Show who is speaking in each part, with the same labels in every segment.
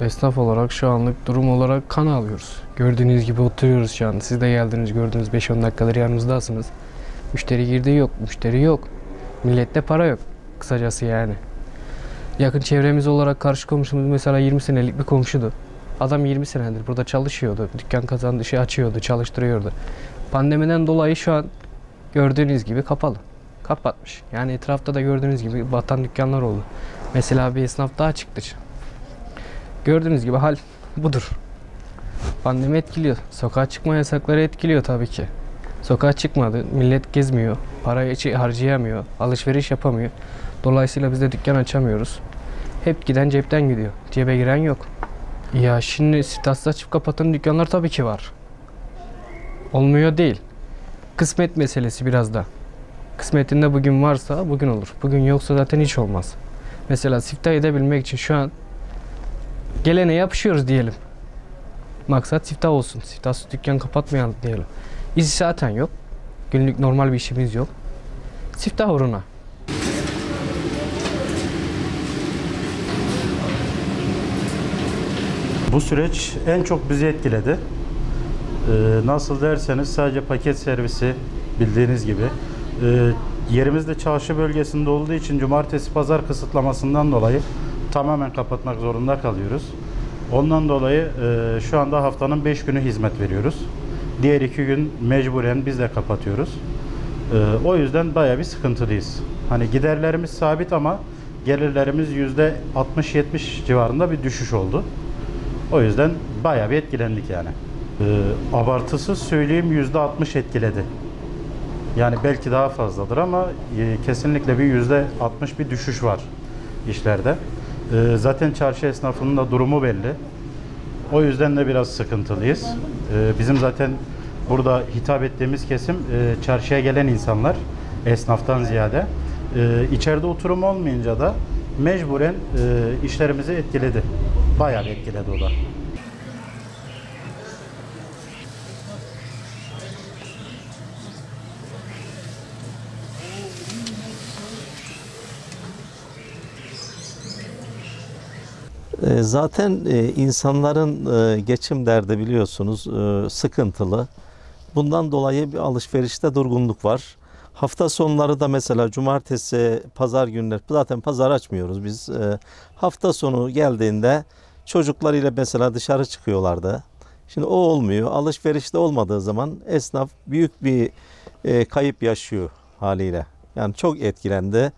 Speaker 1: Esnaf olarak şu anlık durum olarak kan alıyoruz. Gördüğünüz gibi oturuyoruz şu an. Siz de geldiniz, gördüğünüz 5-10 dakikadır yanımızdasınız. Müşteri girdi yok, müşteri yok. Millette para yok. Kısacası yani. Yakın çevremiz olarak karşı komşumuz mesela 20 senelik bir komşudu. Adam 20 senedir burada çalışıyordu. Dükkan kazandı, açıyordu, çalıştırıyordu. Pandemiden dolayı şu an gördüğünüz gibi kapalı. Kapatmış. Yani etrafta da gördüğünüz gibi batan dükkanlar oldu. Mesela bir esnaf daha çıktı. Gördüğünüz gibi hal budur. Pandemi etkiliyor. Sokağa çıkma yasakları etkiliyor tabii ki. Sokağa çıkmadı. Millet gezmiyor. Parayı harcayamıyor. Alışveriş yapamıyor. Dolayısıyla biz de dükkan açamıyoruz. Hep giden cepten gidiyor. Cebe giren yok. Ya şimdi siftahsız açıp kapatan dükkanlar tabii ki var. Olmuyor değil. Kısmet meselesi biraz da. Kısmetinde bugün varsa bugün olur. Bugün yoksa zaten hiç olmaz. Mesela siftah edebilmek için şu an gelene yapışıyoruz diyelim. Maksat siftah olsun. Siftahsız dükkan kapatmayalım diyelim. İş zaten yok. Günlük normal bir işimiz yok. Siftah uğruna.
Speaker 2: Bu süreç en çok bizi etkiledi. Nasıl derseniz sadece paket servisi bildiğiniz gibi. Yerimiz de çarşı bölgesinde olduğu için cumartesi pazar kısıtlamasından dolayı tamamen kapatmak zorunda kalıyoruz. Ondan dolayı şu anda haftanın 5 günü hizmet veriyoruz. Diğer 2 gün mecburen biz de kapatıyoruz. O yüzden bayağı bir sıkıntılıyız. Hani giderlerimiz sabit ama gelirlerimiz %60-70 civarında bir düşüş oldu. O yüzden bayağı bir etkilendik yani. Abartısız söyleyeyim %60 etkiledi. Yani belki daha fazladır ama kesinlikle bir %60 bir düşüş var işlerde. Zaten çarşı esnafının da durumu belli. O yüzden de biraz sıkıntılıyız. Bizim zaten burada hitap ettiğimiz kesim çarşıya gelen insanlar, esnaftan ziyade. İçeride oturum olmayınca da mecburen işlerimizi etkiledi. Bayağı etkiledi o da.
Speaker 3: Zaten insanların geçim derdi biliyorsunuz sıkıntılı. Bundan dolayı bir alışverişte durgunluk var. Hafta sonları da mesela cumartesi, pazar günleri zaten pazar açmıyoruz biz. Hafta sonu geldiğinde çocuklarıyla mesela dışarı çıkıyorlardı. Şimdi o olmuyor. Alışverişte olmadığı zaman esnaf büyük bir kayıp yaşıyor haliyle. Yani çok etkilendi.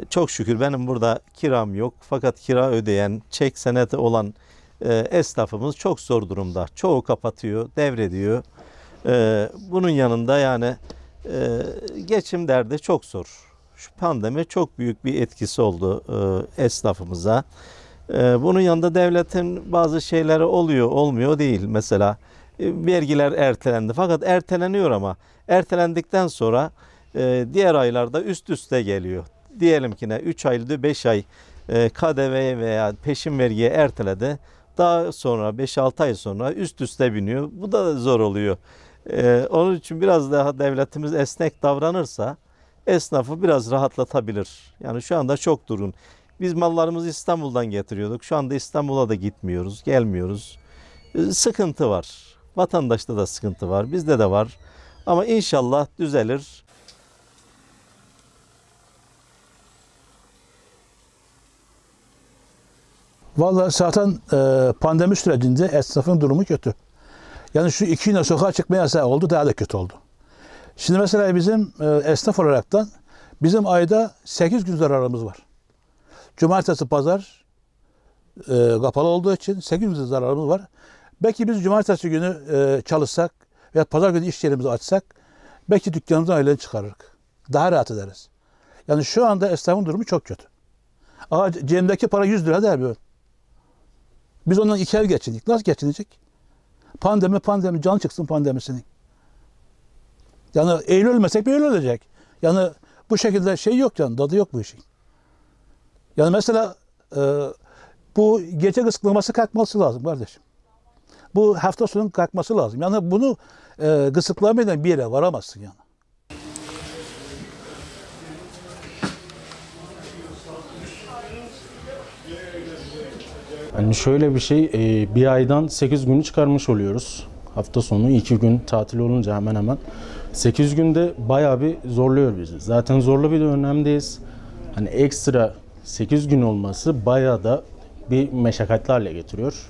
Speaker 3: Çok şükür benim burada kiram yok. Fakat kira ödeyen, çek senedi olan esnafımız çok zor durumda. Çoğu kapatıyor, devrediyor. Bunun yanında yani geçim derdi çok zor. Şu pandemi çok büyük bir etkisi oldu esnafımıza. Bunun yanında devletin bazı şeyleri oluyor, olmuyor değil. Mesela vergiler ertelendi. Fakat erteleniyor ama ertelendikten sonra diğer aylarda üst üste geliyor. Diyelim ki ne 3 ay, 5 ay KDV veya peşin vergiye erteledi. Daha sonra 5-6 ay sonra üst üste biniyor. Bu da zor oluyor. Onun için biraz daha devletimiz esnek davranırsa esnafı biraz rahatlatabilir. Yani şu anda çok durgun. Biz mallarımızı İstanbul'dan getiriyorduk. Şu anda İstanbul'a da gitmiyoruz, gelmiyoruz. Sıkıntı var. Vatandaşta da sıkıntı var, bizde de var. Ama inşallah düzelir.
Speaker 4: Vallahi zaten pandemi sürecinde esnafın durumu kötü. Yani şu 2 yıl sokağa çıkma yasağı oldu, daha da kötü oldu. Şimdi mesela bizim esnaf olaraktan Bizim ayda 8 gün zararımız var. Cumartesi, pazar kapalı olduğu için 8 gün zararımız var. Belki biz cumartesi günü çalışsak veya pazar günü iş yerimizi açsak belki dükkanımızdan aileni çıkarırız. Daha rahat ederiz. Yani şu anda esnafın durumu çok kötü. Cebimdeki para 100 lira der böyle. Biz ondan 2 ay geçindik. Nasıl geçinecek? Pandemi, can çıksın pandemisinin. Yani eğil ölmesek böyle ölecek. Yani bu şekilde şey yok yani, tadı yok bu işin. Yani mesela bu gece kısıtlaması kalkması lazım kardeşim. Bu hafta sonu kalkması lazım. Yani bunu kısıtlamayla bir yere varamazsın yani.
Speaker 5: Yani şöyle bir şey, bir aydan 8 günü çıkarmış oluyoruz. Hafta sonu 2 gün tatil olunca hemen hemen. 8 günde bayağı bir zorluyor bizi. Zaten zorlu bir dönemdeyiz. Hani ekstra 8 gün olması bayağı da bir meşakkatli hale getiriyor.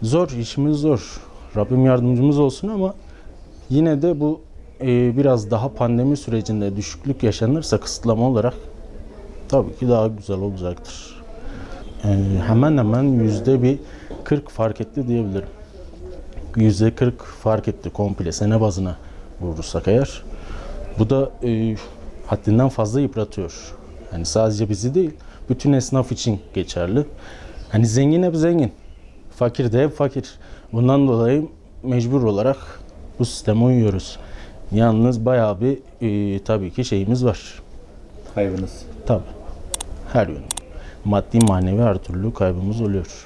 Speaker 5: Zor, işimiz zor. Rabbim yardımcımız olsun ama yine de bu biraz daha pandemi sürecinde düşüklük yaşanırsa kısıtlama olarak tabii ki daha güzel olacaktır. Hemen hemen %40 fark etti diyebilirim. %40 fark etti komple sene bazına vurursak eğer. Bu da haddinden fazla yıpratıyor. Yani sadece bizi değil, bütün esnaf için geçerli. Hani zengin hep zengin, fakir de hep fakir. Bundan dolayı mecbur olarak bu sisteme uyuyoruz. Yalnız bayağı bir tabii ki şeyimiz var.
Speaker 6: Kaybınız.
Speaker 5: Tabii. Her yönde. Maddi manevi her türlü kaybımız oluyor.